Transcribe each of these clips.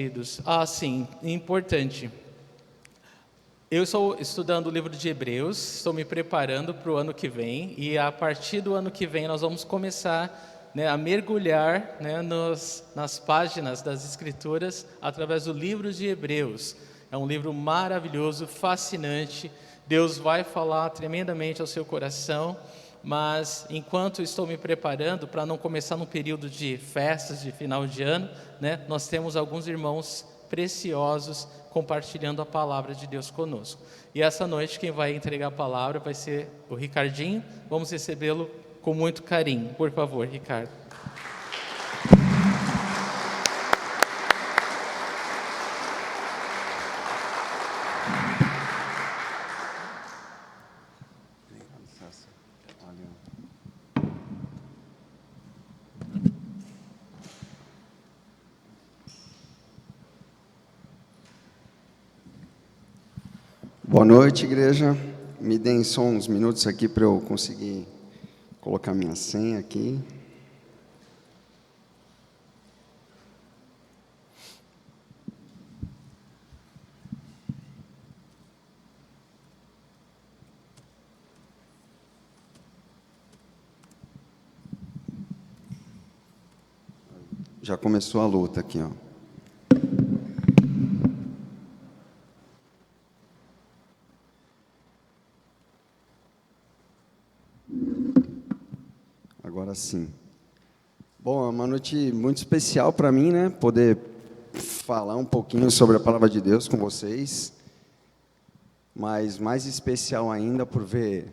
Queridos, sim, importante. Eu estou estudando o livro de Hebreus, estou me preparando para o ano que vem, e a partir do ano que vem nós vamos começar, a mergulhar, nas páginas das Escrituras através do livro de Hebreus. É um livro maravilhoso, fascinante. Deus vai falar tremendamente ao seu coração, mas enquanto estou me preparando para não começar num período de festas de final de ano, nós temos alguns irmãos preciosos compartilhando a palavra de Deus conosco. E essa noite quem vai entregar a palavra vai ser o Ricardinho. Vamos recebê-lo com muito carinho. Por favor, Ricardo. Boa noite, igreja. Me deem só uns minutos aqui para eu conseguir colocar minha senha aqui. Já começou a luta aqui, ó. Agora sim. Bom, é uma noite muito especial para mim, poder falar um pouquinho sobre a palavra de Deus com vocês, mas mais especial ainda por ver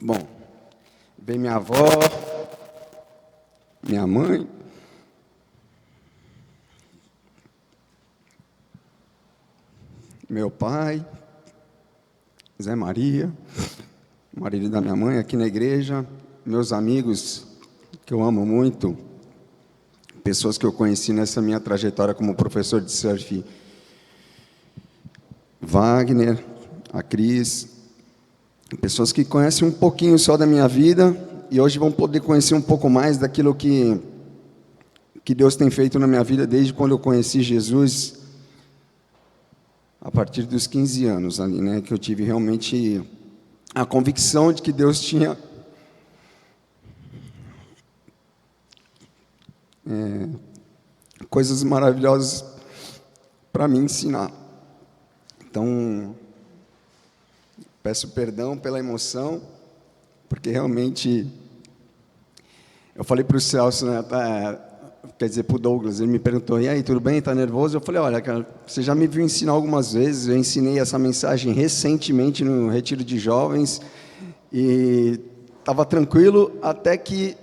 bom, ver minha avó, minha mãe, meu pai, Zé Maria, marido da minha mãe, aqui na igreja, meus amigos, que eu amo muito, pessoas que eu conheci nessa minha trajetória como professor de surf, Wagner, a Cris, pessoas que conhecem um pouquinho só da minha vida e hoje vão poder conhecer um pouco mais daquilo que Deus tem feito na minha vida desde quando eu conheci Jesus, a partir dos 15 anos ali, que eu tive realmente a convicção de que Deus tinha coisas maravilhosas para me ensinar. Então, peço perdão pela emoção, porque realmente eu falei para o Celso, quer dizer, para o Douglas, ele me perguntou, e aí, tudo bem, está nervoso? Eu falei, olha, cara, você já me viu ensinar algumas vezes, eu ensinei essa mensagem recentemente no retiro de jovens, e estava tranquilo, até que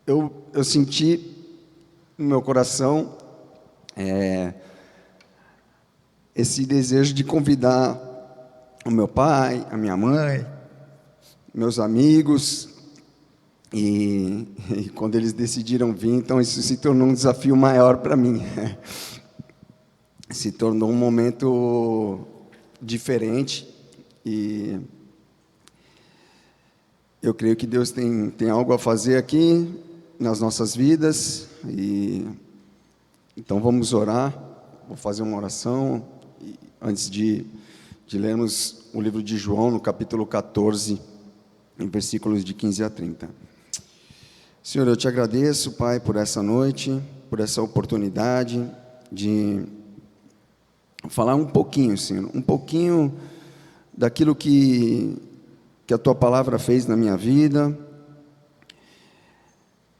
eu senti no meu coração esse desejo de convidar o meu pai, a minha mãe, meus amigos, e quando eles decidiram vir, então isso se tornou um desafio maior para mim. Se tornou um momento diferente e eu creio que Deus tem algo a fazer aqui nas nossas vidas, e então vamos orar. Vou fazer uma oração antes de lermos o livro de João, no capítulo 14, em versículos de 15 a 30. Senhor, eu te agradeço, Pai, por essa noite, por essa oportunidade de falar um pouquinho, Senhor, um pouquinho daquilo que a Tua palavra fez na minha vida,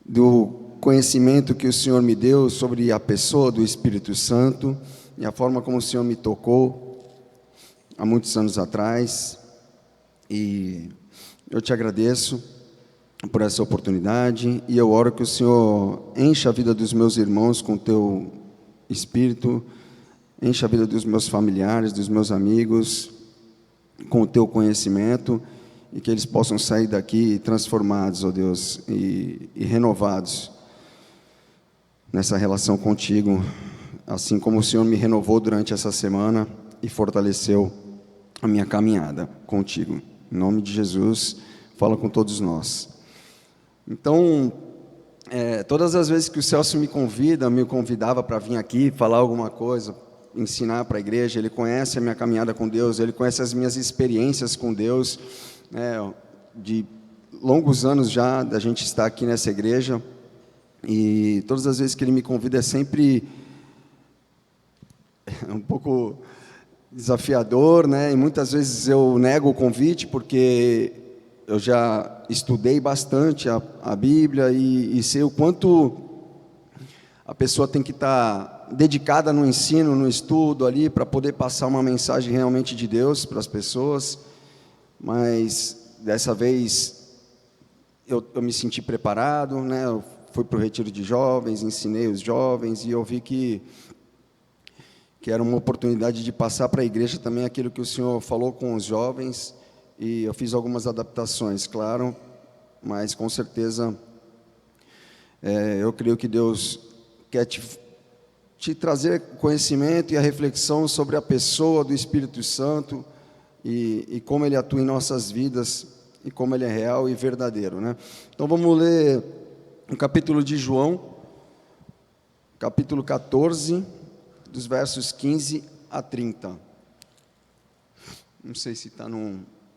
do conhecimento que o Senhor me deu sobre a pessoa do Espírito Santo e a forma como o Senhor me tocou há muitos anos atrás, e eu te agradeço por essa oportunidade, e eu oro que o Senhor encha a vida dos meus irmãos com o Teu Espírito, encha a vida dos meus familiares, dos meus amigos, com o Teu conhecimento, e que eles possam sair daqui transformados, ó Deus, e renovados nessa relação contigo, assim como o Senhor me renovou durante essa semana e fortaleceu a minha caminhada contigo. Em nome de Jesus, fala com todos nós. Então, todas as vezes que o Celso me convidava para vir aqui falar alguma coisa, ensinar para a igreja, ele conhece a minha caminhada com Deus, ele conhece as minhas experiências com Deus, né, de longos anos já da gente estar aqui nessa igreja, e todas as vezes que ele me convida é sempre um pouco desafiador, né, e muitas vezes eu nego o convite, porque eu já estudei bastante a Bíblia e sei o quanto a pessoa tem que estar dedicada no ensino, no estudo ali, para poder passar uma mensagem realmente de Deus para as pessoas. Mas dessa vez eu me senti preparado, né? Eu fui para o retiro de jovens, ensinei os jovens e eu vi que era uma oportunidade de passar para a igreja também aquilo que o Senhor falou com os jovens, e eu fiz algumas adaptações, claro, mas com certeza eu creio que Deus quer te trazer conhecimento e a reflexão sobre a pessoa do Espírito Santo e como Ele atua em nossas vidas e como Ele é real e verdadeiro, né? Então vamos ler o capítulo de João, capítulo 14, dos versos 15 a 30. Não sei se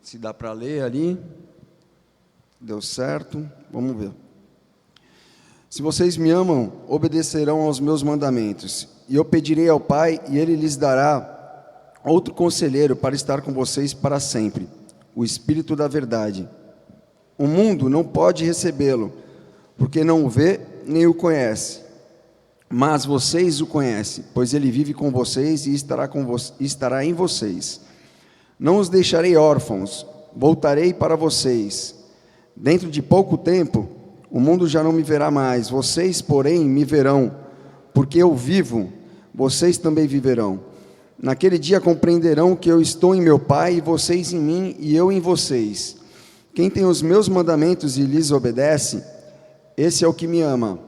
se dá para ler ali. Deu certo? Vamos ver. Se vocês me amam, obedecerão aos meus mandamentos. E eu pedirei ao Pai, e Ele lhes dará outro conselheiro para estar com vocês para sempre, o Espírito da verdade. O mundo não pode recebê-lo, porque não o vê nem o conhece. Mas vocês o conhecem, pois Ele vive com vocês e estará em vocês. Não os deixarei órfãos, voltarei para vocês. Dentro de pouco tempo, o mundo já não me verá mais, vocês, porém, me verão, porque eu vivo, vocês também viverão. Naquele dia compreenderão que eu estou em meu Pai, e vocês em mim, e eu em vocês. Quem tem os meus mandamentos e lhes obedece, esse é o que me ama.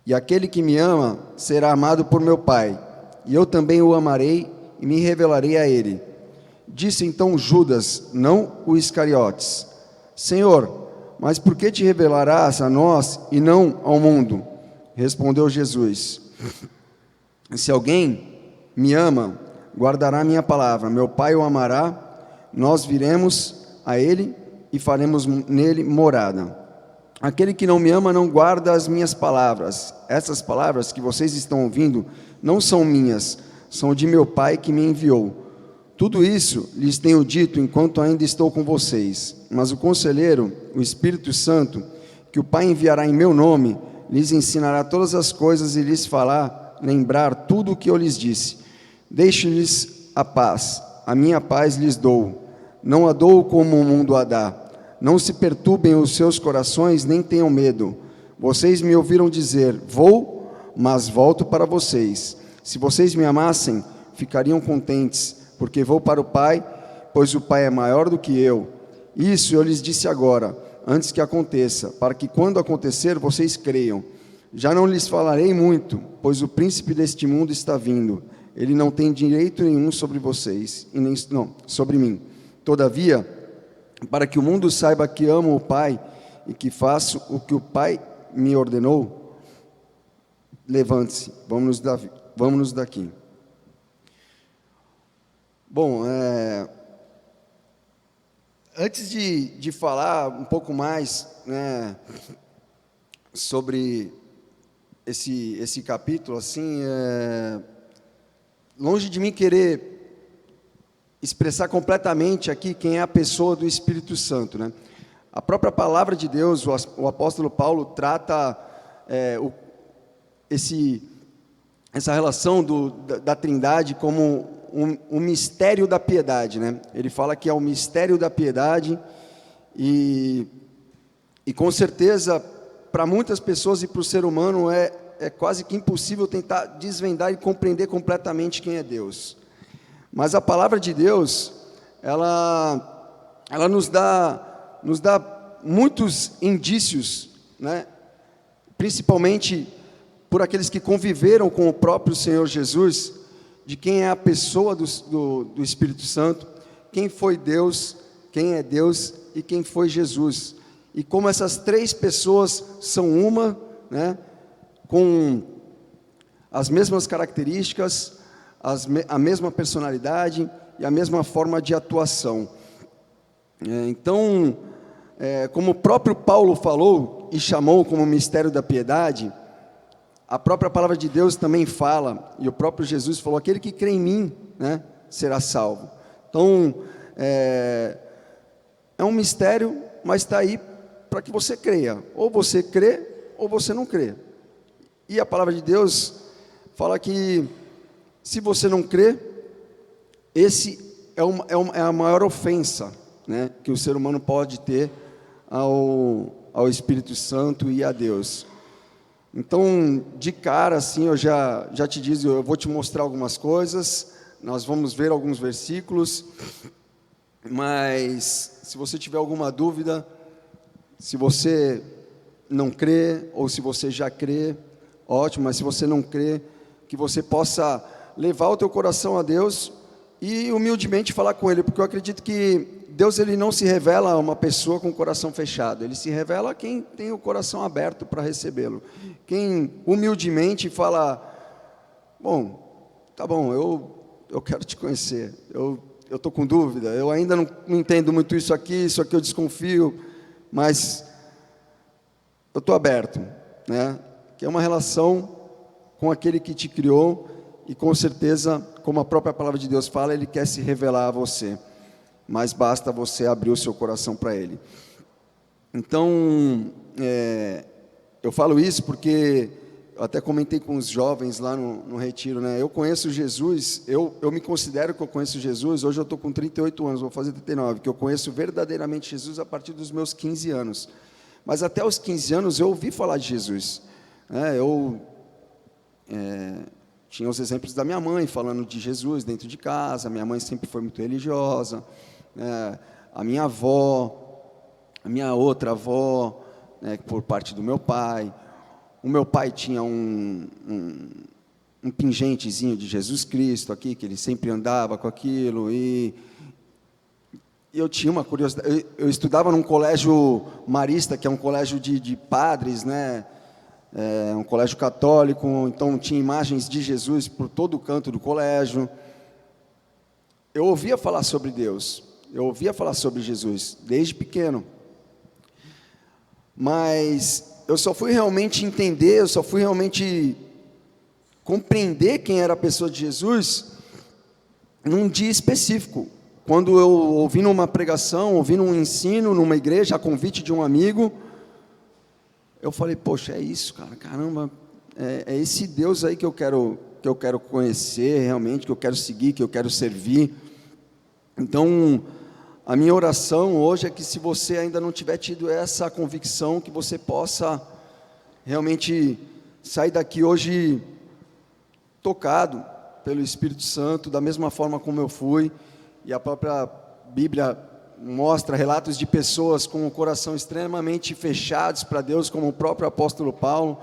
E aquele que me ama será amado por meu Pai, e eu também o amarei e me revelarei a ele. Disse então Judas, não o Iscariotes: Senhor, mas por que te revelarás a nós e não ao mundo? Respondeu Jesus: se alguém me ama, guardará minha palavra, meu Pai o amará, nós viremos a ele e faremos nele morada. Aquele que não me ama não guarda as minhas palavras. Essas palavras que vocês estão ouvindo não são minhas, são de meu Pai que me enviou. Tudo isso lhes tenho dito enquanto ainda estou com vocês. Mas o Conselheiro, o Espírito Santo, que o Pai enviará em meu nome, lhes ensinará todas as coisas e lhes fará lembrar tudo o que eu lhes disse. Deixe-lhes a paz, a minha paz lhes dou. Não a dou como o mundo a dá. Não se perturbem os seus corações, nem tenham medo. Vocês me ouviram dizer, vou, mas volto para vocês. Se vocês me amassem, ficariam contentes, porque vou para o Pai, pois o Pai é maior do que eu. Isso eu lhes disse agora, antes que aconteça, para que quando acontecer, vocês creiam. Já não lhes falarei muito, pois o príncipe deste mundo está vindo. Ele não tem direito nenhum sobre vocês, e nem sobre mim. Todavia, para que o mundo saiba que amo o Pai e que faço o que o Pai me ordenou, levante-se, vamos daqui. Bom, antes de falar um pouco mais, né, sobre esse capítulo, assim, longe de mim querer expressar completamente aqui quem é a pessoa do Espírito Santo, né? A própria palavra de Deus, o apóstolo Paulo trata essa relação da Trindade como um mistério da piedade, né? Ele fala que é o mistério da piedade e com certeza para muitas pessoas e para o ser humano é quase que impossível tentar desvendar e compreender completamente quem é Deus. Mas a palavra de Deus, ela nos dá muitos indícios, né? Principalmente por aqueles que conviveram com o próprio Senhor Jesus, de quem é a pessoa do Espírito Santo, quem foi Deus, quem é Deus e quem foi Jesus. e como essas três pessoas são uma, né, com as mesmas características, a mesma personalidade e a mesma forma de atuação. Então, como o próprio Paulo falou e chamou como mistério da piedade, a própria palavra de Deus também fala, e o próprio Jesus falou, aquele que crê em mim, né, será salvo. Então, é um mistério, mas está aí para que você creia. Ou você crê, ou você não crê. E a palavra de Deus fala que, se você não crê, esse é a maior ofensa, né, que o ser humano pode ter ao Espírito Santo e a Deus. Então, de cara, assim, eu já te disse, eu vou te mostrar algumas coisas, nós vamos ver alguns versículos, mas se você tiver alguma dúvida, se você não crê, ou se você já crê, ótimo, mas se você não crê, que você possa levar o teu coração a Deus e humildemente falar com Ele, porque eu acredito que Deus, Ele não se revela a uma pessoa com o coração fechado, Ele se revela a quem tem o coração aberto para recebê-lo, quem humildemente fala, bom, tá bom, eu quero te conhecer, eu estou com dúvida, eu ainda não entendo muito isso aqui eu desconfio, mas eu estou aberto, né? Que é uma relação com aquele que te criou, e com certeza, como a própria palavra de Deus fala, Ele quer se revelar a você, mas basta você abrir o seu coração para Ele. Então, eu falo isso porque eu até comentei com os jovens lá no retiro, né? Eu conheço Jesus, eu me considero que eu conheço Jesus, hoje eu estou com 38 anos, vou fazer 39, que eu conheço verdadeiramente Jesus a partir dos meus 15 anos. Mas até os 15 anos eu ouvi falar de Jesus, né? Tinha os exemplos da minha mãe falando de Jesus dentro de casa, minha mãe sempre foi muito religiosa, a minha avó, a minha outra avó, né, por parte do meu pai, o meu pai tinha um pingentezinho de Jesus Cristo aqui, que ele sempre andava com aquilo, e eu tinha uma curiosidade, eu estudava num colégio marista, que é um colégio de padres, né, um colégio católico, então tinha imagens de Jesus por todo o canto do colégio. Eu ouvia falar sobre Deus, eu ouvia falar sobre Jesus, desde pequeno, mas eu só fui realmente entender, eu só fui realmente compreender quem era a pessoa de Jesus num dia específico, quando eu ouvi numa pregação, ouvi num ensino, numa igreja, a convite de um amigo, eu falei, poxa, é isso, cara, caramba, é esse Deus aí que eu quero conhecer realmente, que eu quero seguir, que eu quero servir. Então, a minha oração hoje é que, se você ainda não tiver tido essa convicção, que você possa realmente sair daqui hoje tocado pelo Espírito Santo, da mesma forma como eu fui, e a própria Bíblia mostra relatos de pessoas com o coração extremamente fechados para Deus, como o próprio apóstolo Paulo,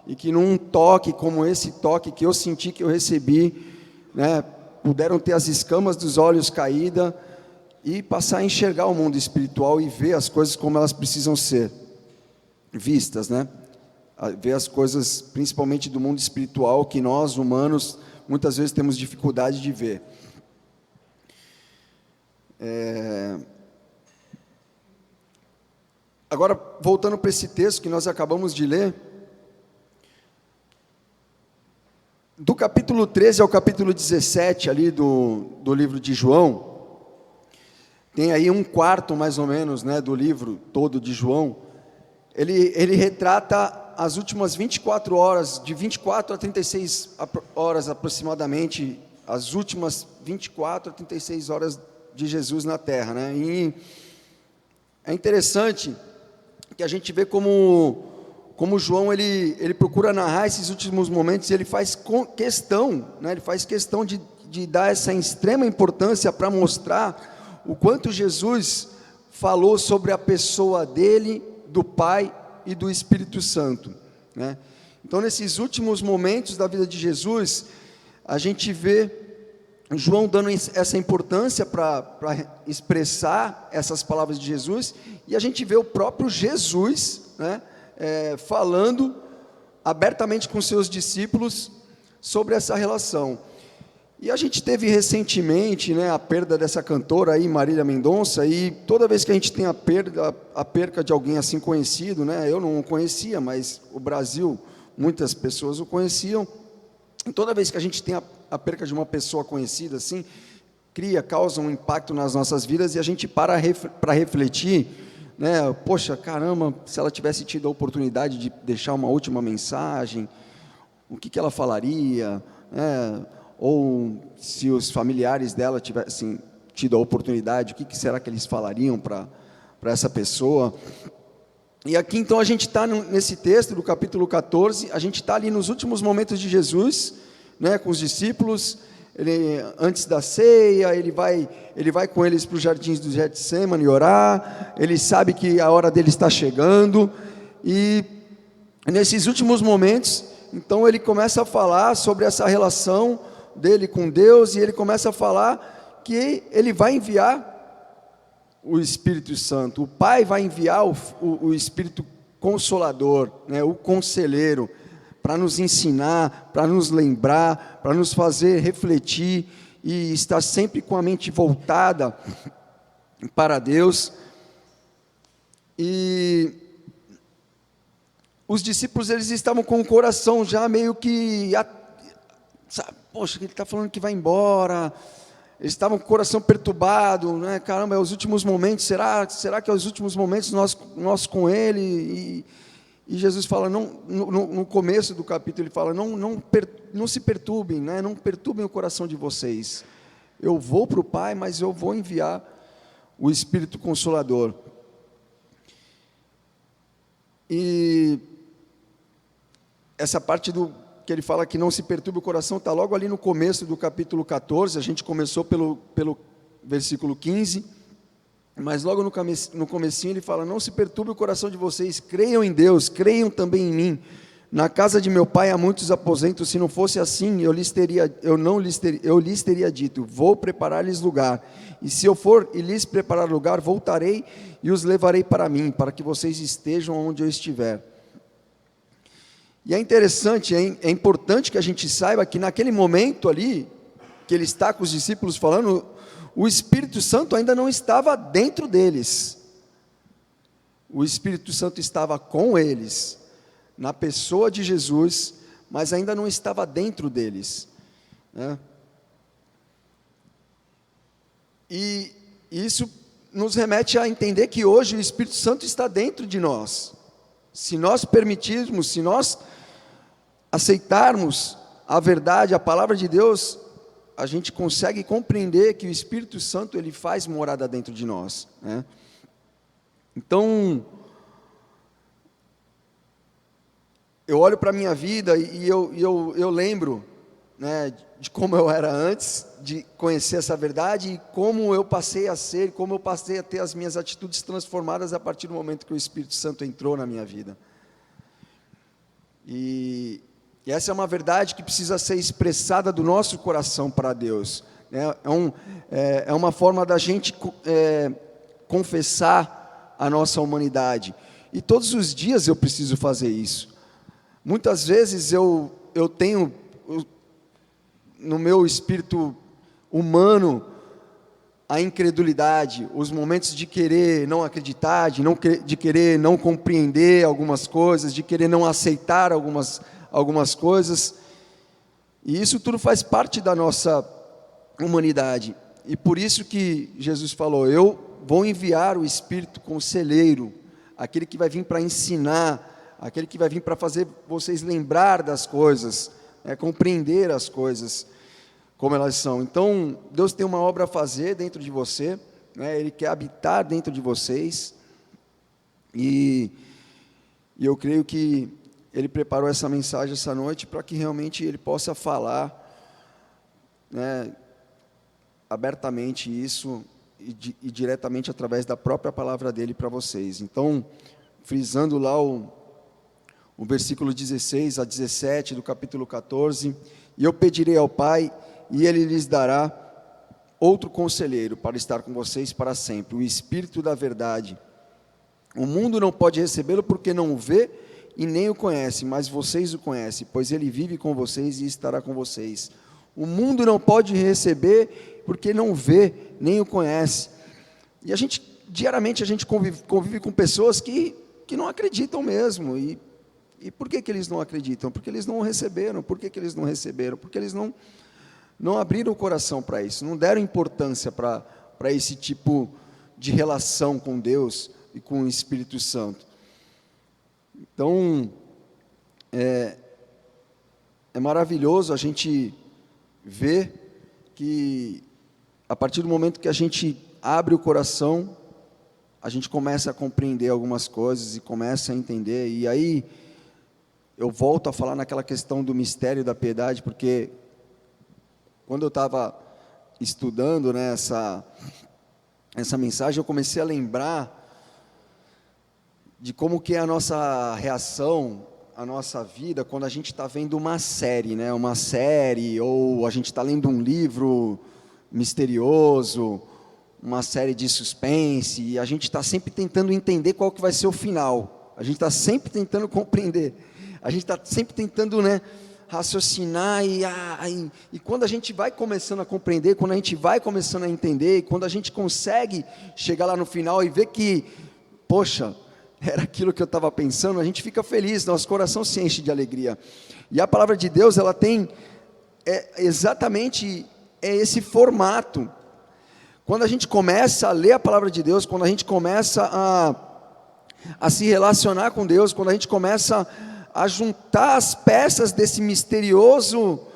e que num toque como esse toque que eu senti, que eu recebi, né, puderam ter as escamas dos olhos caídas e passar a enxergar o mundo espiritual e ver as coisas como elas precisam ser vistas, né? Ver as coisas, principalmente do mundo espiritual, que nós, humanos, muitas vezes temos dificuldade de ver. Agora, voltando para esse texto que nós acabamos de ler, do capítulo 13 ao capítulo 17 ali do livro de João, tem aí um quarto mais ou menos, né, do livro todo de João. Ele retrata as últimas 24 horas, de 24 a 36 horas aproximadamente, as últimas 24 a 36 horas de Jesus na terra, né? E é interessante que a gente vê como João ele procura narrar esses últimos momentos, e ele faz questão, né? Ele faz questão de dar essa extrema importância para mostrar o quanto Jesus falou sobre a pessoa dele, do Pai e do Espírito Santo, né? Então, nesses últimos momentos da vida de Jesus, a gente vê João dando essa importância para expressar essas palavras de Jesus, e a gente vê o próprio Jesus, né, falando abertamente com seus discípulos sobre essa relação. E a gente teve recentemente, né, a perda dessa cantora aí, Marília Mendonça, e toda vez que a gente tem a perca de alguém assim conhecido, né, eu não o conhecia, mas o Brasil, muitas pessoas o conheciam. E toda vez que a gente tem a perca de uma pessoa conhecida assim, causa um impacto nas nossas vidas, e a gente para refletir, né, poxa, caramba, se ela tivesse tido a oportunidade de deixar uma última mensagem, o que ela falaria, né? Ou se os familiares dela tivessem tido a oportunidade, o que será que eles falariam para essa pessoa? E aqui então a gente está nesse texto do capítulo 14, a gente está ali nos últimos momentos de Jesus, né, com os discípulos, antes da ceia, ele vai com eles para os jardins do Getsêmani orar, ele sabe que a hora dele está chegando, e nesses últimos momentos, então ele começa a falar sobre essa relação dele com Deus, e ele começa a falar que ele vai enviar o Espírito Santo, o Pai vai enviar o Espírito Consolador, né, o Conselheiro, para nos ensinar, para nos lembrar, para nos fazer refletir, e estar sempre com a mente voltada para Deus. E os discípulos, eles estavam com o coração já meio que, poxa, ele está falando que vai embora, eles estavam com o coração perturbado, né? Caramba, é os últimos momentos, será que é os últimos momentos nós com ele? E Jesus fala, no começo do capítulo, ele fala, não se perturbem, né? Não perturbem o coração de vocês, eu vou para o Pai, mas eu vou enviar o Espírito Consolador. E essa parte que ele fala que não se perturbe o coração, está logo ali no começo do capítulo 14, a gente começou pelo versículo 15, mas logo no comecinho ele fala, não se perturbe o coração de vocês, creiam em Deus, creiam também em mim, na casa de meu pai há muitos aposentos, se não fosse assim, eu lhes teria dito, vou preparar-lhes lugar, e se eu for e lhes preparar lugar, voltarei e os levarei para mim, para que vocês estejam onde eu estiver. E é interessante, é importante que a gente saiba que naquele momento ali, que ele está com os discípulos falando, o Espírito Santo ainda não estava dentro deles. O Espírito Santo estava com eles, na pessoa de Jesus, mas ainda não estava dentro deles, né? E isso nos remete a entender que hoje o Espírito Santo está dentro de nós. Se nós permitirmos, se nós aceitarmos a verdade, a palavra de Deus, a gente consegue compreender que o Espírito Santo, ele faz morada dentro de nós, né? Então, eu olho para a minha vida e eu lembro, né, de como eu era antes de conhecer essa verdade, e como eu passei a ser, como eu passei a ter as minhas atitudes transformadas a partir do momento que o Espírito Santo entrou na minha vida. E essa é uma verdade que precisa ser expressada do nosso coração para Deus, né? É uma forma da gente confessar a nossa humanidade, e todos os dias eu preciso fazer isso. Muitas vezes eu tenho no meu espírito humano a incredulidade, os momentos de querer não acreditar, de querer não compreender algumas coisas, de querer não aceitar algumas coisas, e isso tudo faz parte da nossa humanidade, e por isso que Jesus falou, eu vou enviar o Espírito Conselheiro, aquele que vai vir para ensinar, aquele que vai vir para fazer vocês lembrar das coisas, compreender as coisas como elas são. Então, Deus tem uma obra a fazer dentro de você, né? Ele quer habitar dentro de vocês, e eu creio que Ele preparou essa mensagem essa noite para que realmente Ele possa falar, né, abertamente isso, e diretamente através da própria palavra dEle para vocês. Então, frisando lá o versículo 16 a 17 do capítulo 14, e eu pedirei ao Pai, e ele lhes dará outro conselheiro para estar com vocês para sempre, o Espírito da verdade. O mundo não pode recebê-lo porque não o vê e nem o conhece, mas vocês o conhecem, pois ele vive com vocês e estará com vocês. O mundo não pode receber porque não vê nem o conhece. E diariamente a gente convive com pessoas que não acreditam mesmo. E por que eles não acreditam? Porque eles não receberam. Por que eles não receberam? Porque eles não abriram o coração para isso, não deram importância para esse tipo de relação com Deus e com o Espírito Santo. Então, é maravilhoso a gente ver que, a partir do momento que a gente abre o coração, a gente começa a compreender algumas coisas e começa a entender. E aí, eu volto a falar naquela questão do mistério da piedade, porque quando eu estava estudando, né, essa mensagem, eu comecei a lembrar de como que é a nossa reação, a nossa vida, quando a gente está vendo uma série, né, ou a gente está lendo um livro misterioso, uma série de suspense, e a gente está sempre tentando entender qual que vai ser o final, a gente está sempre tentando compreender, a gente está sempre tentando, né, raciocinar, e quando a gente vai começando a compreender, quando a gente vai começando a entender, quando a gente consegue chegar lá no final e ver que, poxa, era aquilo que eu estava pensando, a gente fica feliz, nosso coração se enche de alegria. E a palavra de Deus, ela tem exatamente esse formato. Quando a gente começa a ler a palavra de Deus, quando a gente começa a se relacionar com Deus, quando a gente começa a juntar as peças desse misterioso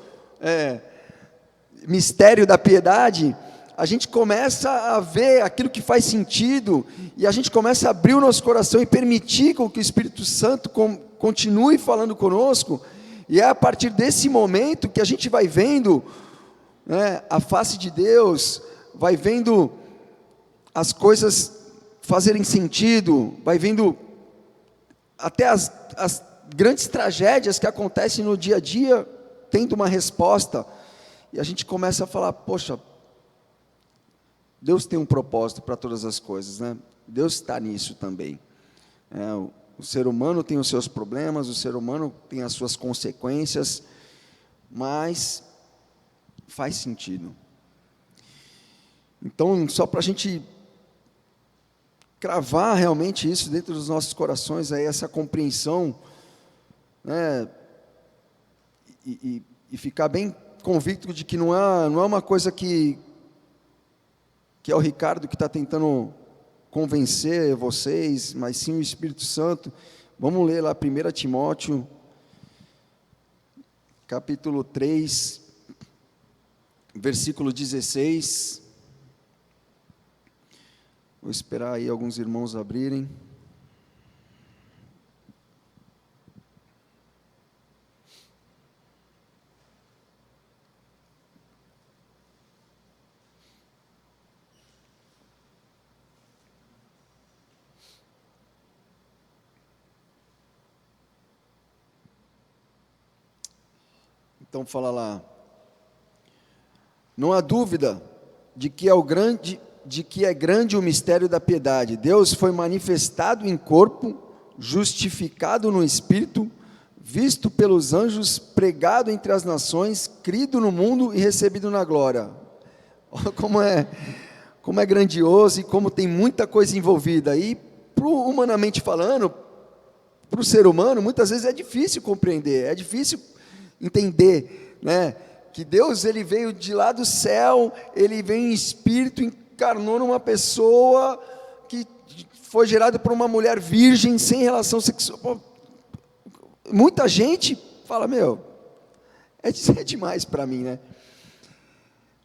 mistério da piedade, a gente começa a ver aquilo que faz sentido, e a gente começa a abrir o nosso coração e permitir com que o Espírito Santo continue falando conosco, e é a partir desse momento que a gente vai vendo, né, a face de Deus, vai vendo as coisas fazerem sentido, vai vendo até as grandes tragédias que acontecem no dia a dia, tendo uma resposta, e a gente começa a falar, poxa, Deus tem um propósito para todas as coisas, né? Deus está nisso também. O ser humano tem os seus problemas, o ser humano tem as suas consequências, mas faz sentido. Então, só para a gente cravar realmente isso dentro dos nossos corações, aí essa compreensão, né, e ficar bem convicto de que não é uma coisa que é o Ricardo que está tentando convencer vocês, mas sim o Espírito Santo. Vamos ler lá 1 Timóteo, capítulo 3, versículo 16. Vou esperar aí alguns irmãos abrirem. Então fala lá. Não há dúvida de que é grande o mistério da piedade. Deus foi manifestado em corpo, justificado no Espírito, visto pelos anjos, pregado entre as nações, crido no mundo e recebido na glória. Olha como é grandioso e como tem muita coisa envolvida. E, humanamente falando, para o ser humano, muitas vezes é difícil compreender, é difícil entender, né? Que Deus, ele veio de lá do céu, ele veio em espírito, encarnou numa pessoa que foi gerada por uma mulher virgem, sem relação sexual. Muita gente fala, é demais para mim, né?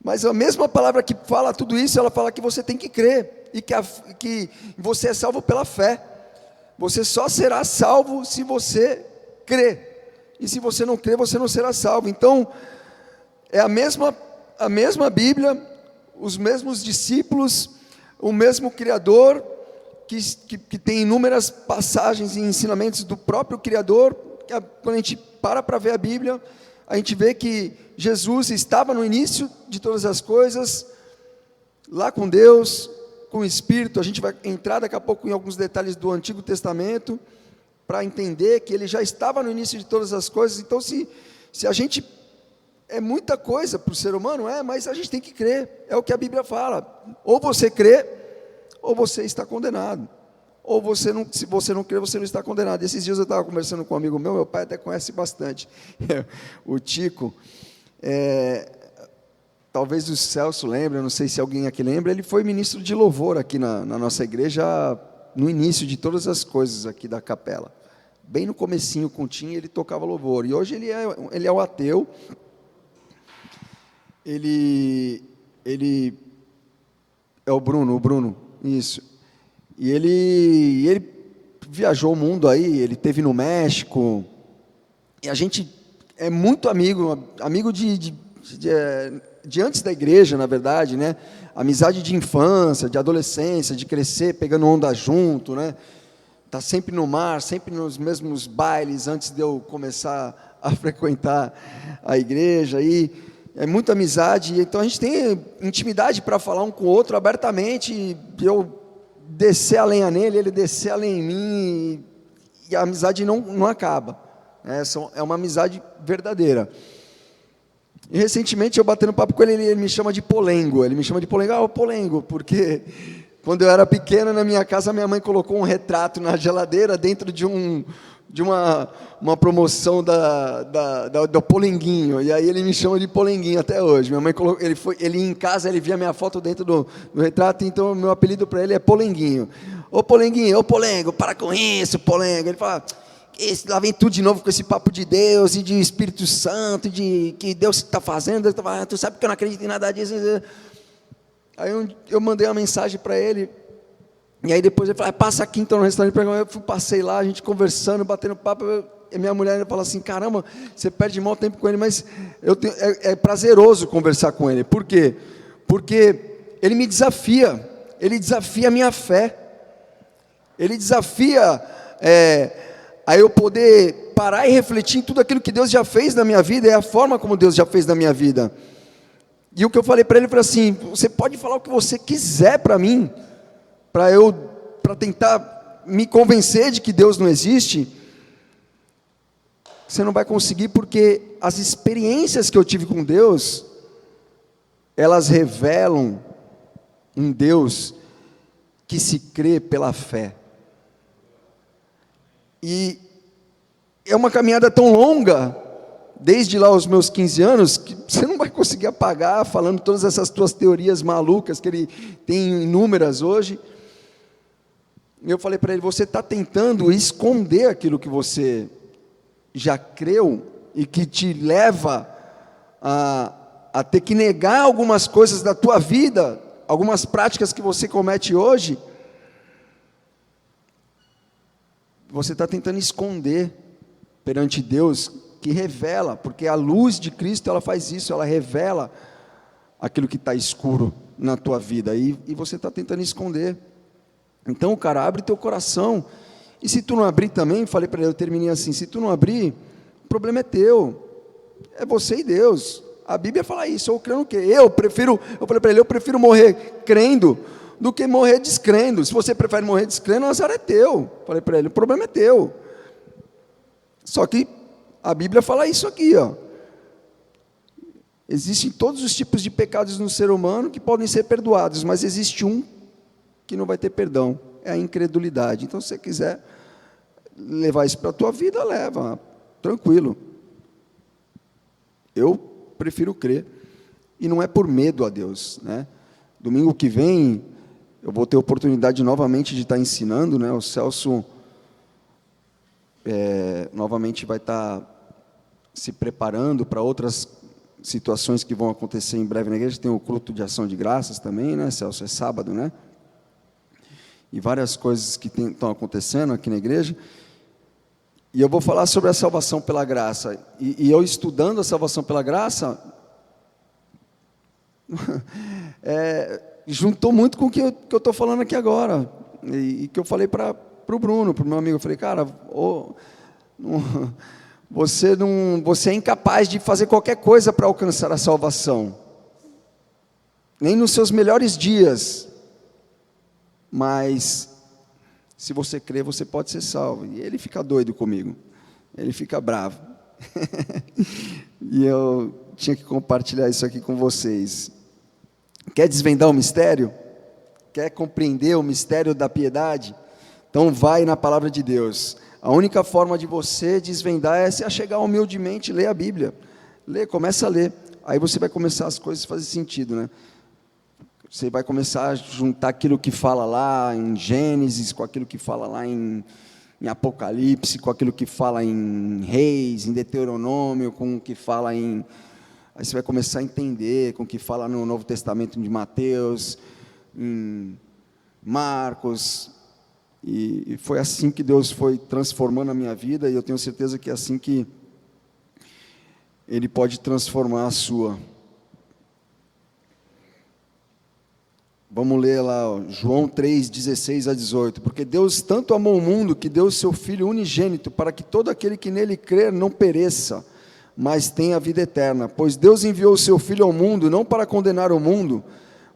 Mas a mesma palavra que fala tudo isso, ela fala que você tem que crer, e que você é salvo pela fé. Você só será salvo se você crer, e se você não crer, você não será salvo. Então, é a mesma Bíblia, os mesmos discípulos, o mesmo Criador, que tem inúmeras passagens e ensinamentos do próprio Criador. Quando a gente para ver a Bíblia, a gente vê que Jesus estava no início de todas as coisas, lá com Deus, com o Espírito. A gente vai entrar daqui a pouco em alguns detalhes do Antigo Testamento, para entender que ele já estava no início de todas as coisas. Então, se a gente... É muita coisa para o ser humano, mas a gente tem que crer, é o que a Bíblia fala. Ou você crê, ou você está condenado. Ou você não, se você não crê, você não está condenado. Esses dias eu estava conversando com um amigo meu pai até conhece bastante, o Tico, talvez o Celso lembre, eu não sei se alguém aqui lembra, ele foi ministro de louvor aqui na nossa igreja, no início de todas as coisas aqui da capela. Bem no comecinho, com o Tim, ele tocava louvor, e hoje ele é um ateu. Ele é o Bruno, isso. E ele viajou o mundo aí, ele esteve no México, e a gente é muito amigo de antes da igreja, na verdade, né? Amizade de infância, de adolescência, de crescer, pegando onda junto, né? Tá sempre no mar, sempre nos mesmos bailes, antes de eu começar a frequentar a igreja, e é muita amizade, então a gente tem intimidade para falar um com o outro abertamente, eu descer a lenha nele, ele descer a lenha em mim, e a amizade não acaba, é uma amizade verdadeira. E recentemente eu batendo papo com ele me chama de Polengo, o Polengo, porque quando eu era pequeno, na minha casa, minha mãe colocou um retrato na geladeira, dentro de uma promoção do Polenguinho, e aí ele me chama de Polenguinho até hoje. Minha mãe colocou, ele em casa, ele via minha foto dentro do retrato, então meu apelido para ele é Polenguinho. Ô Polenguinho, ô Polengo, para com isso, Polengo. Ele fala, lá vem tudo de novo com esse papo de Deus e de Espírito Santo, de que Deus está fazendo, tu sabe que eu não acredito em nada disso. Aí eu mandei uma mensagem para ele, e aí depois ele falou, passa aqui então no restaurante, eu passei lá, a gente conversando, batendo papo, e minha mulher fala assim, caramba, você perde mal tempo com ele, mas é prazeroso conversar com ele. Por quê? Porque ele me desafia, ele desafia a minha fé, ele desafia a eu poder parar e refletir em tudo aquilo que Deus já fez na minha vida, é a forma como Deus já fez na minha vida. E o que eu falei para ele, foi assim, você pode falar o que você quiser para mim, para tentar me convencer de que Deus não existe, você não vai conseguir, porque as experiências que eu tive com Deus, elas revelam um Deus que se crê pela fé. E é uma caminhada tão longa, desde lá os meus 15 anos, que você não vai conseguir apagar, falando todas essas tuas teorias malucas, que ele tem inúmeras hoje. E eu falei para ele, você está tentando esconder aquilo que você já creu, e que te leva a ter que negar algumas coisas da tua vida, algumas práticas que você comete hoje, você está tentando esconder perante Deus, que revela, porque a luz de Cristo, ela faz isso, ela revela aquilo que está escuro na tua vida, e você está tentando esconder. Então, cara, abre teu coração, e se tu não abrir também, falei para ele, eu terminei assim, se tu não abrir, o problema é teu, é você e Deus. A Bíblia fala isso, ou crendo o quê? Eu falei para ele, eu prefiro morrer crendo, do que morrer descrendo. Se você prefere morrer descrendo, o azar é teu. Falei para ele, o problema é teu. Só que a Bíblia fala isso aqui, ó. Existem todos os tipos de pecados no ser humano que podem ser perdoados, mas existe um que não vai ter perdão, é a incredulidade. Então, se você quiser levar isso para a tua vida, leva, tranquilo. Eu prefiro crer, e não é por medo a Deus, né? Domingo que vem, eu vou ter oportunidade novamente de estar ensinando, né? O Celso novamente vai estar se preparando para outras situações que vão acontecer em breve na igreja. Tem o culto de ação de graças também, né, Celso? É sábado, né? E várias coisas que estão acontecendo aqui na igreja. E eu vou falar sobre a salvação pela graça. E eu estudando a salvação pela graça, juntou muito com o que eu estou falando aqui agora. E que eu falei para o Bruno, para o meu amigo. Eu falei, cara, você é incapaz de fazer qualquer coisa para alcançar a salvação, nem nos seus melhores dias, mas se você crer, você pode ser salvo. E ele fica doido comigo, ele fica bravo, e eu tinha que compartilhar isso aqui com vocês. Quer desvendar o mistério? Quer compreender o mistério da piedade? Então vai na palavra de Deus. A única forma de você desvendar é se achegar humildemente, ler a Bíblia. Começa a ler. Aí você vai começar as coisas a fazer sentido, né? Você vai começar a juntar aquilo que fala lá em Gênesis, com aquilo que fala lá em Apocalipse, com aquilo que fala em Reis, em Deuteronômio, com o que fala em... Aí você vai começar a entender com o que fala no Novo Testamento de Mateus, em Marcos... E foi assim que Deus foi transformando a minha vida, e eu tenho certeza que é assim que Ele pode transformar a sua. Vamos ler lá, ó, João 3, 16 a 18. Porque Deus tanto amou o mundo, que deu o seu Filho unigênito, para que todo aquele que nele crer não pereça, mas tenha a vida eterna. Pois Deus enviou o seu Filho ao mundo, não para condenar o mundo,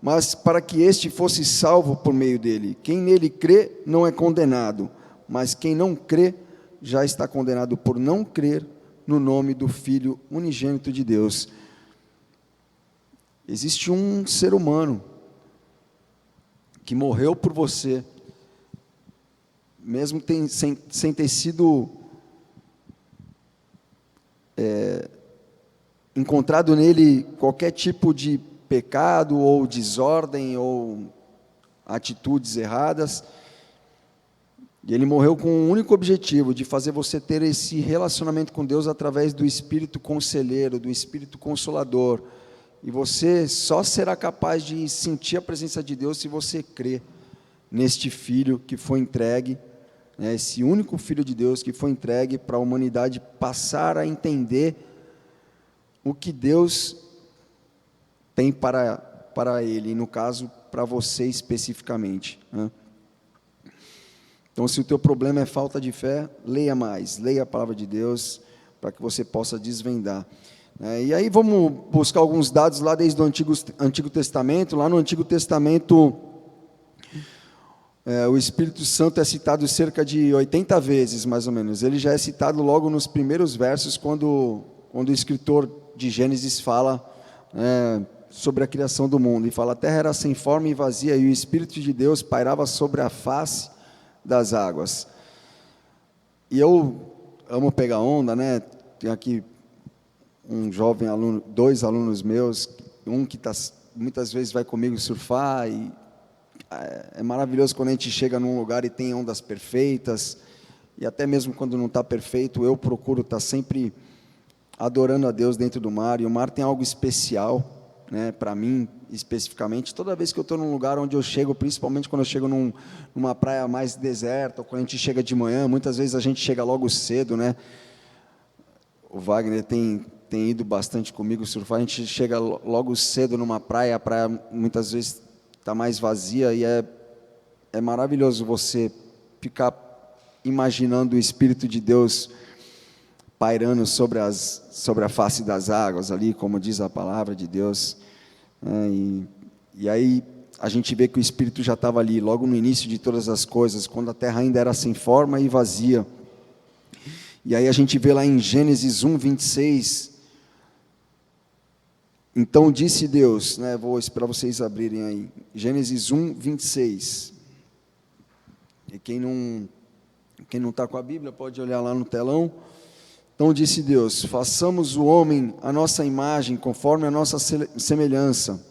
mas para que este fosse salvo por meio dele. Quem nele crê não é condenado, mas quem não crê já está condenado por não crer no nome do Filho unigênito de Deus. Existe um ser humano que morreu por você, mesmo sem ter sido encontrado nele qualquer tipo de pecado, ou desordem, ou atitudes erradas, e ele morreu com um único objetivo, de fazer você ter esse relacionamento com Deus através do Espírito Conselheiro, do Espírito Consolador, e você só será capaz de sentir a presença de Deus se você crer neste Filho que foi entregue, né, esse único Filho de Deus que foi entregue para a humanidade passar a entender o que Deus tem para ele, e no caso, para você especificamente, né? Então, se o teu problema é falta de fé, leia mais, leia a palavra de Deus, para que você possa desvendar. E aí vamos buscar alguns dados lá desde o Antigo Testamento. Lá no Antigo Testamento, o Espírito Santo é citado cerca de 80 vezes, mais ou menos. Ele já é citado logo nos primeiros versos, quando o escritor de Gênesis fala sobre a criação do mundo, e fala: a terra era sem forma e vazia, e o Espírito de Deus pairava sobre a face das águas. E eu amo pegar onda, né? Tem aqui um jovem aluno, 2 alunos meus, um que muitas vezes vai comigo surfar, e é maravilhoso quando a gente chega num lugar e tem ondas perfeitas, e até mesmo quando não está perfeito, eu procuro estar sempre adorando a Deus dentro do mar, e o mar tem algo especial, né, para mim, especificamente. Toda vez que eu estou num lugar onde eu chego, principalmente quando eu chego numa praia mais deserta, ou quando a gente chega de manhã, muitas vezes a gente chega logo cedo, né? O Wagner tem ido bastante comigo surfar. A gente chega logo cedo numa praia, a praia muitas vezes está mais vazia, e é maravilhoso você ficar imaginando o Espírito de Deus pairando sobre a face das águas ali, como diz a palavra de Deus, e aí a gente vê que o Espírito já estava ali, logo no início de todas as coisas, quando a terra ainda era sem forma e vazia. E aí a gente vê lá em Gênesis 1, 26, então disse Deus, né, vou esperar vocês abrirem aí, Gênesis 1, 26, e quem não está com a Bíblia pode olhar lá no telão. Então disse Deus: façamos o homem à nossa imagem, conforme a nossa semelhança.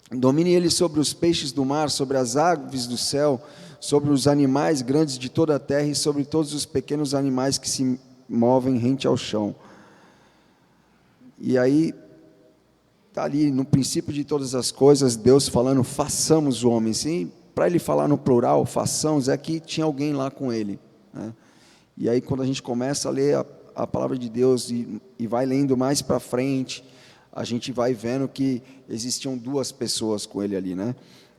Domine ele sobre os peixes do mar, sobre as aves do céu, sobre os animais grandes de toda a terra e sobre todos os pequenos animais que se movem rente ao chão. E aí, está ali no princípio de todas as coisas, Deus falando: façamos o homem. Sim, para ele falar no plural, façamos, é que tinha alguém lá com ele, né? E aí, quando a gente começa a ler a palavra de Deus e vai lendo mais para frente, a gente vai vendo que existiam 2 pessoas com ele ali, né?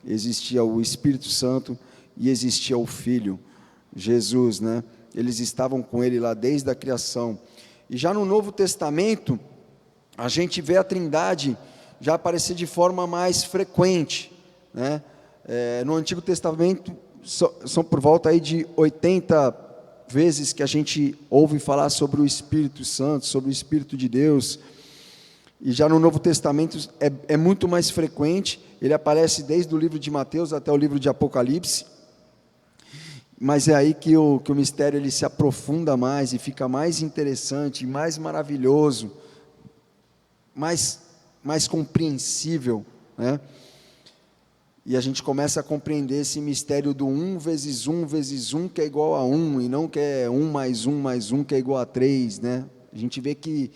Existia o Espírito Santo e existia o Filho, Jesus, né? Eles estavam com ele lá desde a criação. E já no Novo Testamento, a gente vê a Trindade já aparecer de forma mais frequente, né? No Antigo Testamento, são por volta aí de 80 vezes que a gente ouve falar sobre o Espírito Santo, sobre o Espírito de Deus. E já no Novo Testamento é muito mais frequente, ele aparece desde o livro de Mateus até o livro de Apocalipse, mas é aí que o mistério ele se aprofunda mais e fica mais interessante, mais maravilhoso, mais compreensível, né? E a gente começa a compreender esse mistério do 1 vezes 1 vezes 1 que é igual a 1, e não que é 1 mais 1 mais 1 que é igual a 3, né? A gente vê que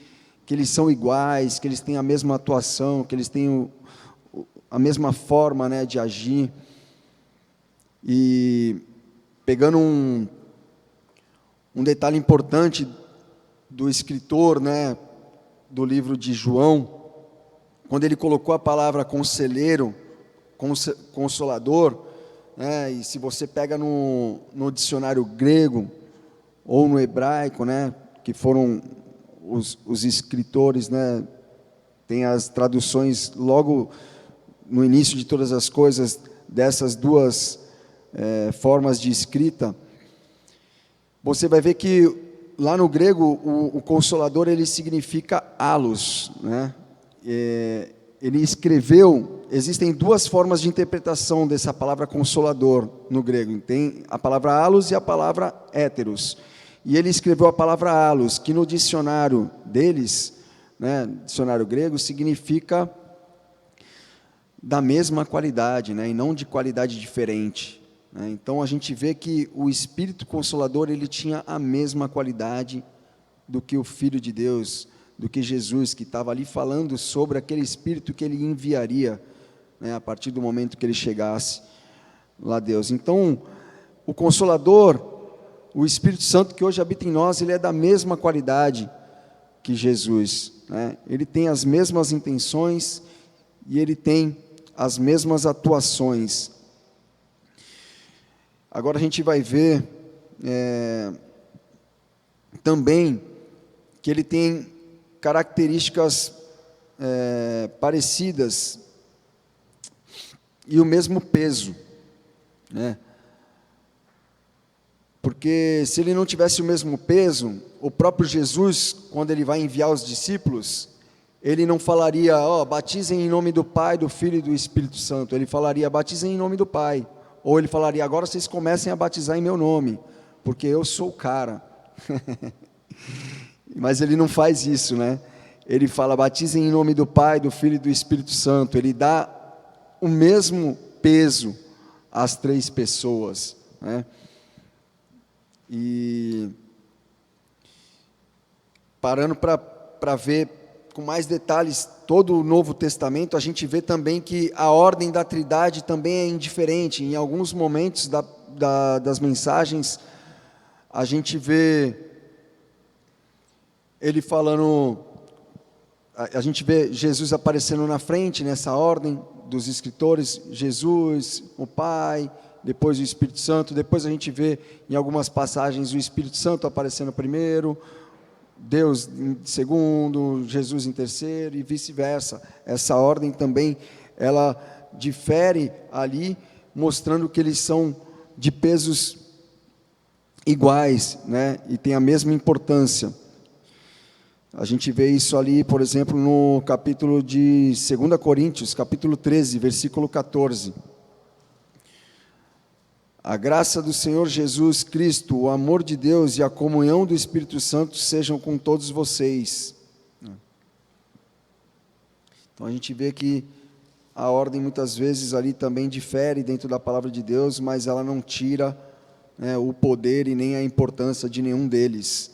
eles são iguais, que eles têm a mesma atuação, que eles têm a mesma forma, né, de agir. E pegando um detalhe importante do escritor, né, do livro de João, quando ele colocou a palavra conselheiro, consolador, né, e se você pega no dicionário grego ou no hebraico, né, que foram os escritores, né, tem as traduções logo no início de todas as coisas dessas duas formas de escrita, você vai ver que lá no grego o consolador ele significa halos, né? Ele escreveu, existem duas formas de interpretação dessa palavra consolador no grego, tem a palavra halos e a palavra héteros, e ele escreveu a palavra halos, que no dicionário deles, né, dicionário grego, significa da mesma qualidade, né, e não de qualidade diferente, né? Então a gente vê que o Espírito Consolador ele tinha a mesma qualidade do que o Filho de Deus, do que Jesus, que estava ali falando sobre aquele Espírito que ele enviaria, né, a partir do momento que ele chegasse lá a Deus. Então, o Consolador, o Espírito Santo que hoje habita em nós, ele é da mesma qualidade que Jesus, né? Ele tem as mesmas intenções e ele tem as mesmas atuações. Agora a gente vai ver também que ele tem características parecidas e o mesmo peso, né? Porque se ele não tivesse o mesmo peso, o próprio Jesus, quando ele vai enviar os discípulos, ele não falaria, batizem em nome do Pai, do Filho e do Espírito Santo. Ele falaria, batizem em nome do Pai. Ou ele falaria, agora vocês comecem a batizar em meu nome, porque eu sou o cara. Mas ele não faz isso, né? Ele fala, batizem em nome do Pai, do Filho e do Espírito Santo. Ele dá o mesmo peso às três pessoas, né? E parando para ver com mais detalhes todo o Novo Testamento, a gente vê também que a ordem da Trindade também é indiferente. Em alguns momentos das mensagens, a gente vê ele falando, a gente vê Jesus aparecendo na frente, nessa ordem dos escritores, Jesus, o Pai, depois o Espírito Santo, depois a gente vê em algumas passagens o Espírito Santo aparecendo primeiro, Deus em segundo, Jesus em terceiro e vice-versa. Essa ordem também, ela difere ali, mostrando que eles são de pesos iguais, né? E tem a mesma importância. A gente vê isso ali, por exemplo, no capítulo de 2 Coríntios, capítulo 13, versículo 14. A graça do Senhor Jesus Cristo, o amor de Deus e a comunhão do Espírito Santo sejam com todos vocês. Então a gente vê que a ordem muitas vezes ali também difere dentro da palavra de Deus, mas ela não tira, né, o poder e nem a importância de nenhum deles.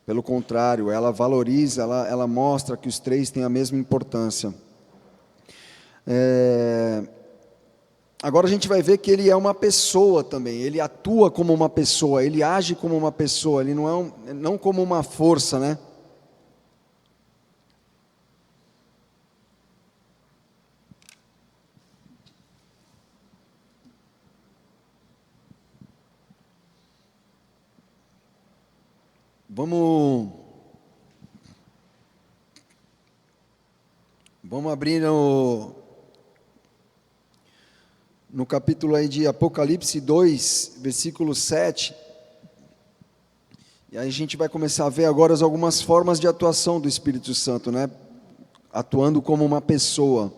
Pelo contrário, ela valoriza, ela mostra que os três têm a mesma importância. Agora a gente vai ver que ele é uma pessoa também, ele atua como uma pessoa, ele age como uma pessoa, ele não como uma força, né? Vamos abrir no capítulo aí de Apocalipse 2, versículo 7. E aí a gente vai começar a ver agora algumas formas de atuação do Espírito Santo, né? Atuando como uma pessoa,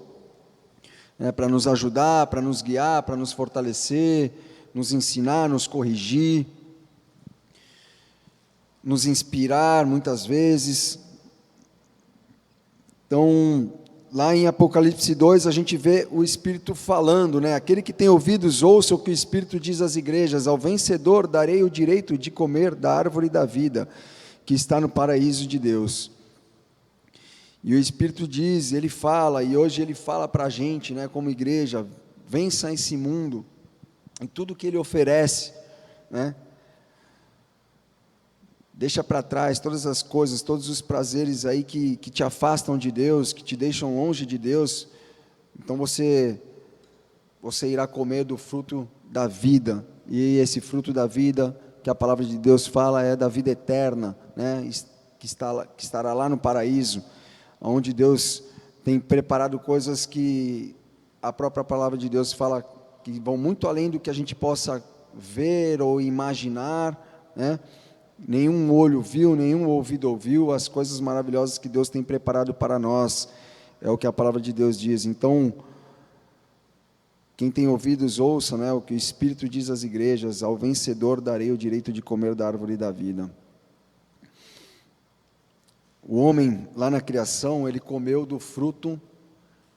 né? Para nos ajudar, para nos guiar, para nos fortalecer, nos ensinar, nos corrigir, nos inspirar muitas vezes. Então, lá em Apocalipse 2, a gente vê o Espírito falando, né? Aquele que tem ouvidos, ouça o que o Espírito diz às igrejas. Ao vencedor darei o direito de comer da árvore da vida, que está no paraíso de Deus. E o Espírito diz, ele fala, e hoje ele fala para a gente, né, como igreja, vença esse mundo, em tudo que ele oferece, né? Deixa para trás todas as coisas, todos os prazeres aí que te afastam de Deus, que te deixam longe de Deus. Então você irá comer do fruto da vida. E esse fruto da vida, que a palavra de Deus fala, é da vida eterna, né? que estará lá no paraíso, onde Deus tem preparado coisas que a própria palavra de Deus fala que vão muito além do que a gente possa ver ou imaginar, né? Nenhum olho viu, nenhum ouvido ouviu as coisas maravilhosas que Deus tem preparado para nós, é o que a palavra de Deus diz. Então, quem tem ouvidos, ouça, né, o que o Espírito diz às igrejas: ao vencedor darei o direito de comer da árvore da vida. O homem, lá na criação, ele comeu do fruto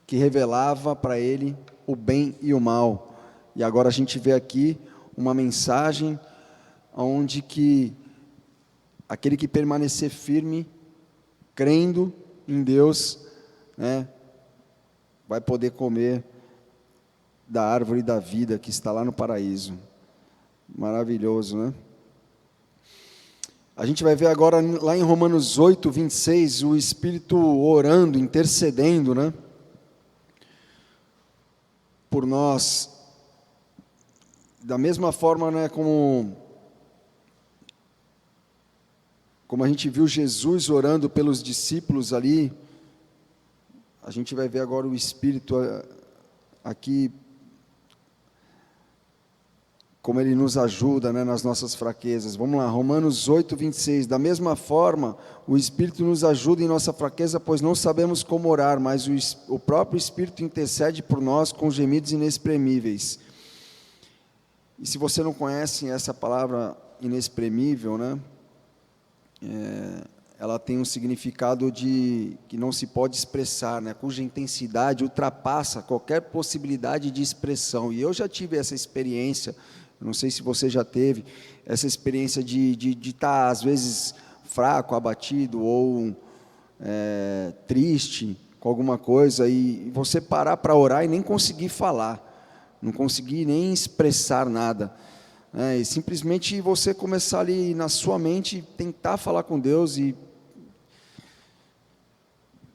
que revelava para ele o bem e o mal. E agora a gente vê aqui uma mensagem onde que aquele que permanecer firme, crendo em Deus, né, vai poder comer da árvore da vida que está lá no paraíso. Maravilhoso, né? A gente vai ver agora lá em Romanos 8, 26, o Espírito orando, intercedendo, né, por nós. Da mesma forma, né, como a gente viu Jesus orando pelos discípulos ali, a gente vai ver agora o Espírito aqui, como ele nos ajuda, né, nas nossas fraquezas. Vamos lá, Romanos 8, 26. Da mesma forma, o Espírito nos ajuda em nossa fraqueza, pois não sabemos como orar, mas o próprio Espírito intercede por nós com gemidos inexprimíveis. E se você não conhece essa palavra inexprimível, né, ela tem um significado de que não se pode expressar, né, cuja intensidade ultrapassa qualquer possibilidade de expressão. E eu já tive essa experiência, não sei se você já teve, essa experiência de estar, às vezes, fraco, abatido ou triste com alguma coisa, e você parar para orar e nem conseguir falar, não conseguir nem expressar nada. E simplesmente você começar ali na sua mente, tentar falar com Deus e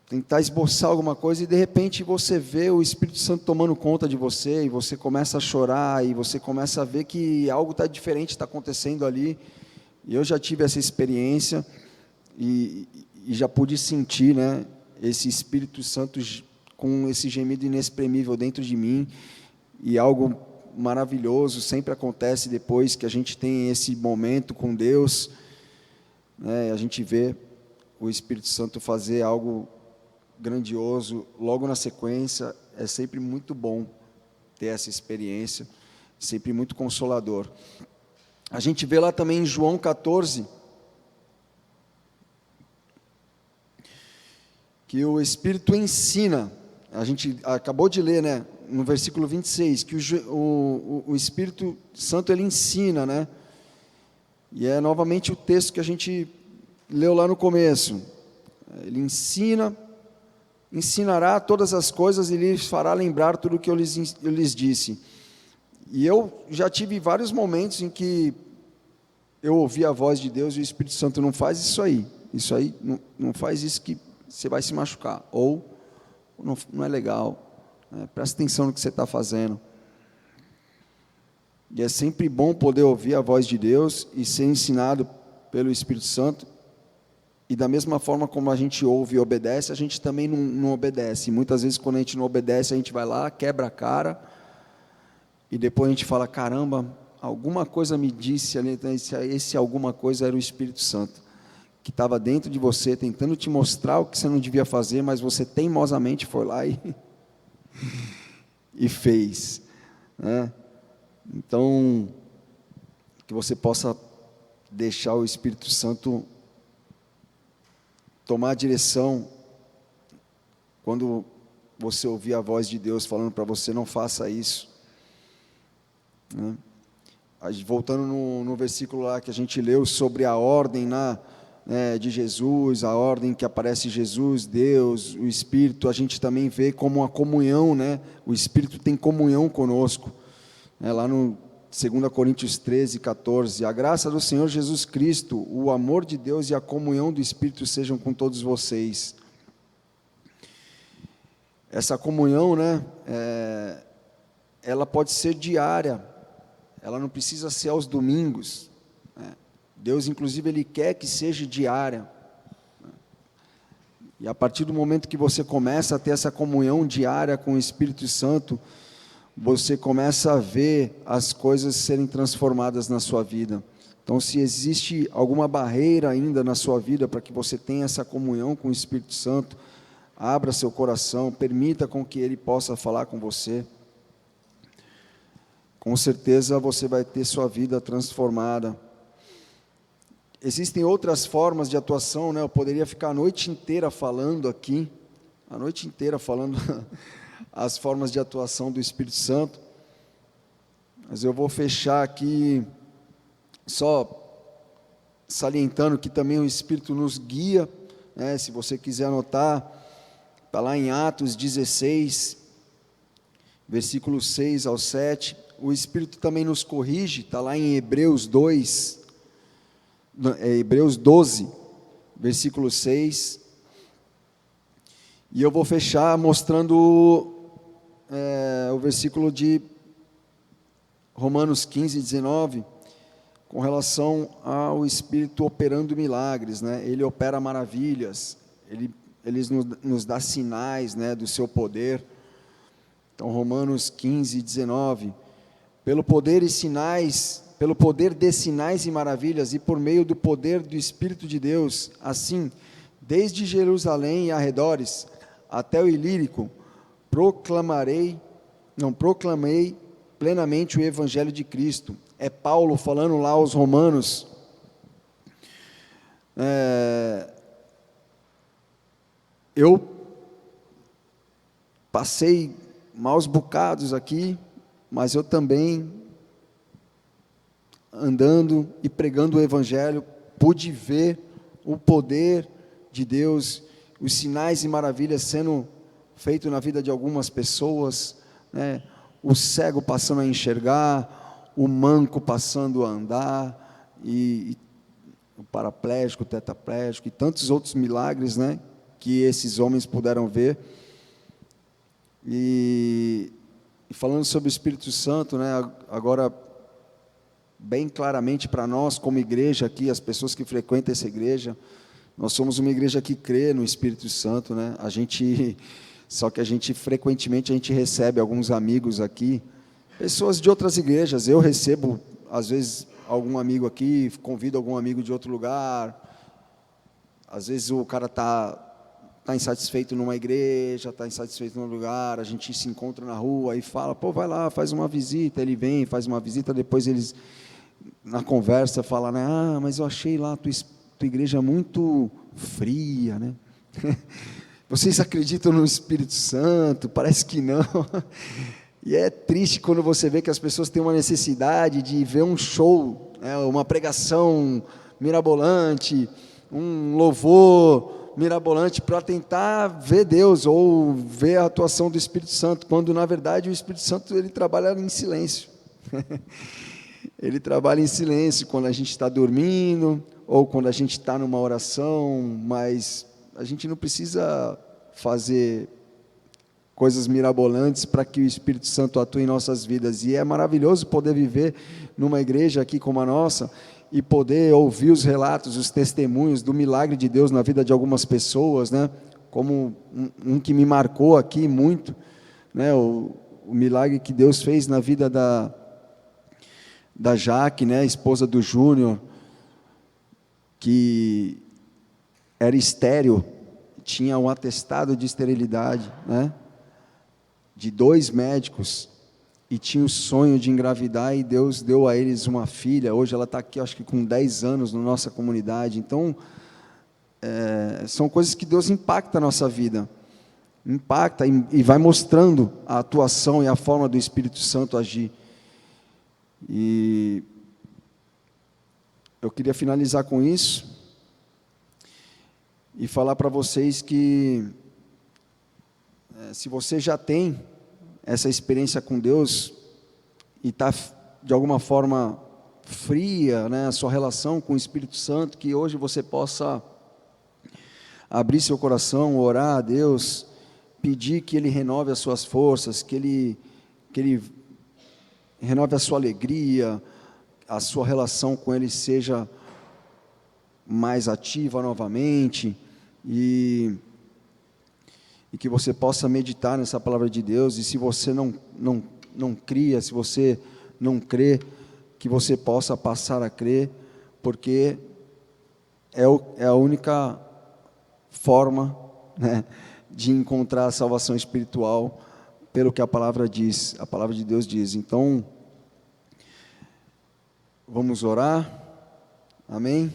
tentar esboçar alguma coisa, e de repente você vê o Espírito Santo tomando conta de você, e você começa a chorar, e você começa a ver que algo está diferente, está acontecendo ali. E eu já tive essa experiência, e já pude sentir, né, esse Espírito Santo com esse gemido inexprimível dentro de mim, e algo maravilhoso sempre acontece depois que a gente tem esse momento com Deus, né, a gente vê o Espírito Santo fazer algo grandioso logo na sequência. É sempre muito bom ter essa experiência, sempre muito consolador. A gente vê lá também em João 14, que o Espírito ensina. A gente acabou de ler, né, no versículo 26, que o Espírito Santo, ele ensina, né? E é novamente o texto que a gente leu lá no começo. Ele ensinará todas as coisas e lhes fará lembrar tudo o que eu lhes disse. E eu já tive vários momentos em que eu ouvi a voz de Deus e o Espírito Santo: não faz isso aí, não faz isso que você vai se machucar, ou não é legal. Presta atenção no que você está fazendo. E é sempre bom poder ouvir a voz de Deus e ser ensinado pelo Espírito Santo, e da mesma forma como a gente ouve e obedece, a gente também não obedece. Muitas vezes, quando a gente não obedece, a gente vai lá, quebra a cara, e depois a gente fala, caramba, alguma coisa me disse ali, esse alguma coisa era o Espírito Santo, que estava dentro de você, tentando te mostrar o que você não devia fazer, mas você teimosamente foi lá e fez, né? Então, que você possa deixar o Espírito Santo tomar a direção quando você ouvir a voz de Deus falando para você, não faça isso, né? Voltando no versículo lá que a gente leu sobre a ordem de Jesus, a ordem que aparece Jesus, Deus, o Espírito, a gente também vê como uma comunhão, né? O Espírito tem comunhão conosco, né? Lá no 2 Coríntios 13, 14, a graça do Senhor Jesus Cristo, o amor de Deus e a comunhão do Espírito sejam com todos vocês. Essa comunhão, né, ela pode ser diária, ela não precisa ser aos domingos, né? Deus, inclusive, Ele quer que seja diária, né? E a partir do momento que você começa a ter essa comunhão diária com o Espírito Santo, você começa a ver as coisas serem transformadas na sua vida. Então, se existe alguma barreira ainda na sua vida para que você tenha essa comunhão com o Espírito Santo, abra seu coração, permita com que Ele possa falar com você. Com certeza você vai ter sua vida transformada. Existem outras formas de atuação, né? Eu poderia ficar a noite inteira falando aqui, a noite inteira falando as formas de atuação do Espírito Santo, mas eu vou fechar aqui só salientando que também o Espírito nos guia, né? Se você quiser anotar, está lá em Atos 16, versículos 6 ao 7, o Espírito também nos corrige, está lá em Hebreus 12, versículo 6, e eu vou fechar mostrando o versículo de Romanos 15, 19, com relação ao Espírito operando milagres, né? Ele opera maravilhas, ele nos dá sinais, né, do seu poder. Então, Romanos 15, 19, pelo poder de sinais e maravilhas, e por meio do poder do Espírito de Deus, assim, desde Jerusalém e arredores, até o Ilírico, proclamei plenamente o Evangelho de Cristo. É Paulo falando lá aos Romanos, eu passei maus bocados aqui, mas eu também, andando e pregando o Evangelho, pude ver o poder de Deus, os sinais e maravilhas sendo feitos na vida de algumas pessoas, né? O cego passando a enxergar, o manco passando a andar, e o paraplégico, o tetraplégico, e tantos outros milagres, né, que esses homens puderam ver. E falando sobre o Espírito Santo, né, agora, bem claramente para nós, como igreja aqui, as pessoas que frequentam essa igreja, nós somos uma igreja que crê no Espírito Santo, né? Só que frequentemente a gente recebe alguns amigos aqui, pessoas de outras igrejas. Eu recebo, às vezes, algum amigo aqui, convido algum amigo de outro lugar, às vezes o cara está insatisfeito numa igreja, está insatisfeito num lugar, a gente se encontra na rua e fala, pô, vai lá, faz uma visita. Ele vem, faz uma visita, depois eles, na conversa, falam, né, mas eu achei lá tua igreja muito fria, né? Vocês acreditam no Espírito Santo? Parece que não. E é triste quando você vê que as pessoas têm uma necessidade de ver um show, né, uma pregação mirabolante, um louvor mirabolante para tentar ver Deus ou ver a atuação do Espírito Santo, quando na verdade o Espírito Santo ele trabalha em silêncio. Ele trabalha em silêncio quando a gente está dormindo ou quando a gente está numa oração, mas a gente não precisa fazer coisas mirabolantes para que o Espírito Santo atue em nossas vidas. E é maravilhoso poder viver numa igreja aqui como a nossa, e poder ouvir os relatos, os testemunhos do milagre de Deus na vida de algumas pessoas, né? Como um que me marcou aqui muito, né? O milagre que Deus fez na vida da Jaque, né? Esposa do Júnior, que era estéril, tinha um atestado de esterilidade, né? De 2 médicos, e tinha o sonho de engravidar, e Deus deu a eles uma filha. Hoje ela está aqui, acho que com 10 anos, na nossa comunidade. Então, são coisas que Deus impacta a nossa vida, impacta e vai mostrando a atuação e a forma do Espírito Santo agir. E eu queria finalizar com isso, e falar para vocês que, se você já tem essa experiência com Deus e está de alguma forma fria, né, a sua relação com o Espírito Santo, que hoje você possa abrir seu coração, orar a Deus, pedir que Ele renove as suas forças, que Ele renove a sua alegria, a sua relação com Ele seja mais ativa novamente, e que você possa meditar nessa palavra de Deus. E se você não cria, se você não crê, que você possa passar a crer, porque é a única forma, né, de encontrar a salvação espiritual, pelo que a palavra diz, a palavra de Deus diz. Então, vamos orar. Amém?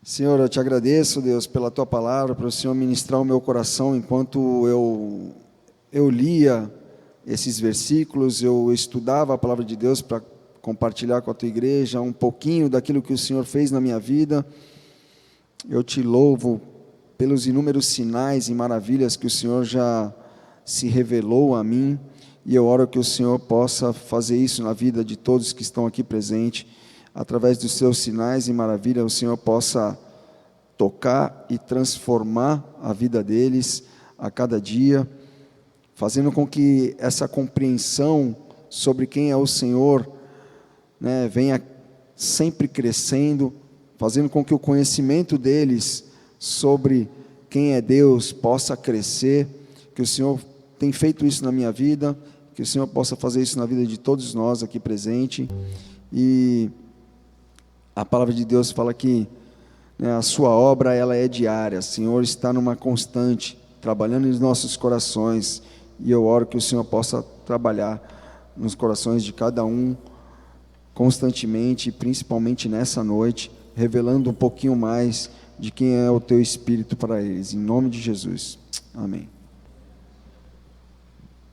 Senhor, eu te agradeço, Deus, pela Tua palavra, para o Senhor ministrar o meu coração enquanto eu lia esses versículos, eu estudava a palavra de Deus para compartilhar com a Tua igreja um pouquinho daquilo que o Senhor fez na minha vida. Eu te louvo pelos inúmeros sinais e maravilhas que o Senhor já se revelou a mim, e eu oro que o Senhor possa fazer isso na vida de todos que estão aqui presentes. Através dos seus sinais e maravilhas, o Senhor possa tocar e transformar a vida deles a cada dia, fazendo com que essa compreensão sobre quem é o Senhor, né, venha sempre crescendo, fazendo com que o conhecimento deles sobre quem é Deus possa crescer. Que o Senhor tem feito isso na minha vida, que o Senhor possa fazer isso na vida de todos nós aqui presentes. E a palavra de Deus fala que, né, a sua obra ela é diária. O Senhor está numa constante, trabalhando nos nossos corações, e eu oro que o Senhor possa trabalhar nos corações de cada um, constantemente, principalmente nessa noite, revelando um pouquinho mais de quem é o Teu Espírito para eles, em nome de Jesus, amém.